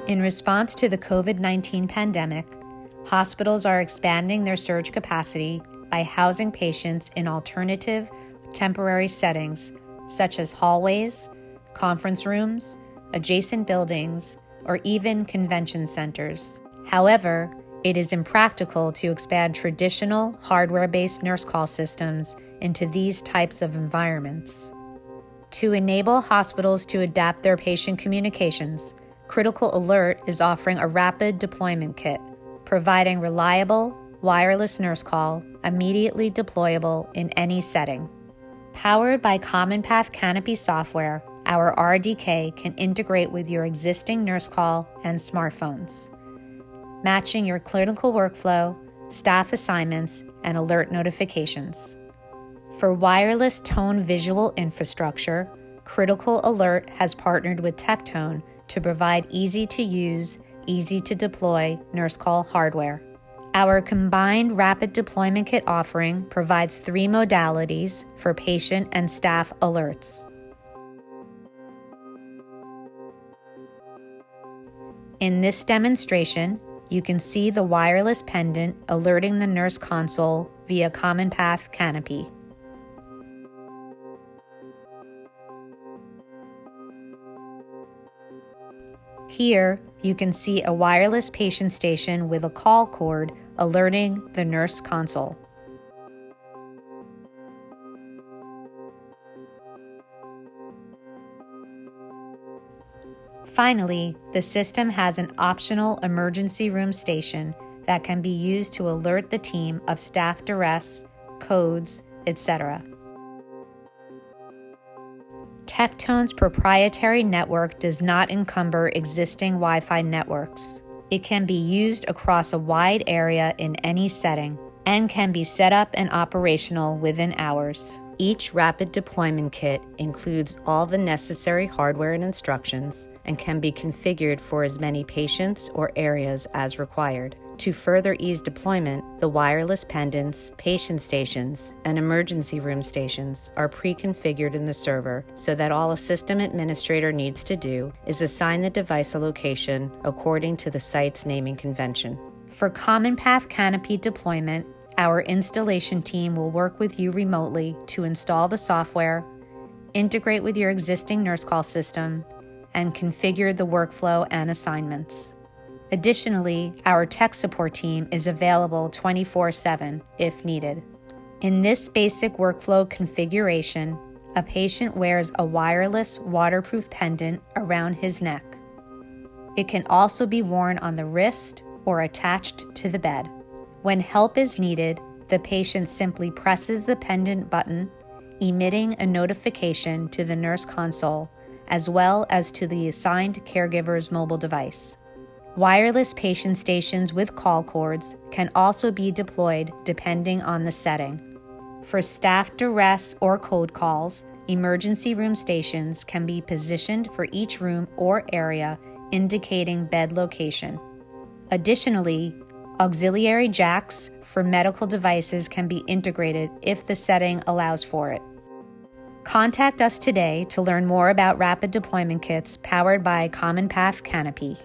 In response to the COVID-19 pandemic, hospitals are expanding their surge capacity by housing patients in alternative, temporary settings such as hallways, conference rooms, adjacent buildings, or even convention centers. However, it is impractical to expand traditional hardware-based nurse call systems into these types of environments. To enable hospitals to adapt their patient communications, Critical Alert is offering a rapid deployment kit, providing reliable, wireless nurse call immediately deployable in any setting. Powered by Common Path Canopy software, our RDK can integrate with your existing nurse call and smartphones, matching your clinical workflow, staff assignments, and alert notifications. For wireless tone visual infrastructure, Critical Alert has partnered with Tectone to provide easy-to-use, easy-to-deploy nurse call hardware. Our combined rapid deployment kit offering provides 3 modalities for patient and staff alerts. In this demonstration, you can see the wireless pendant alerting the nurse console via Common Path Canopy. Here, you can see a wireless patient station with a call cord alerting the nurse console. Finally, the system has an optional emergency room station that can be used to alert the team of staff duress, codes, etc. Tectone's proprietary network does not encumber existing Wi-Fi networks. It can be used across a wide area in any setting and can be set up and operational within hours. Each rapid deployment kit includes all the necessary hardware and instructions and can be configured for as many patients or areas as required. To further ease deployment, the wireless pendants, patient stations, and emergency room stations are pre-configured in the server so that all a system administrator needs to do is assign the device a location according to the site's naming convention. For Common Path Canopy deployment, our installation team will work with you remotely to install the software, integrate with your existing nurse call system, and configure the workflow and assignments. Additionally, our tech support team is available 24/7 if needed. In this basic workflow configuration, a patient wears a wireless waterproof pendant around his neck. It can also be worn on the wrist or attached to the bed. When help is needed, the patient simply presses the pendant button, emitting a notification to the nurse console, as well as to the assigned caregiver's mobile device. Wireless patient stations with call cords can also be deployed depending on the setting. For staff duress or code calls, emergency room stations can be positioned for each room or area indicating bed location. Additionally, auxiliary jacks for medical devices can be integrated if the setting allows for it. Contact us today to learn more about rapid deployment kits powered by Common Path Canopy.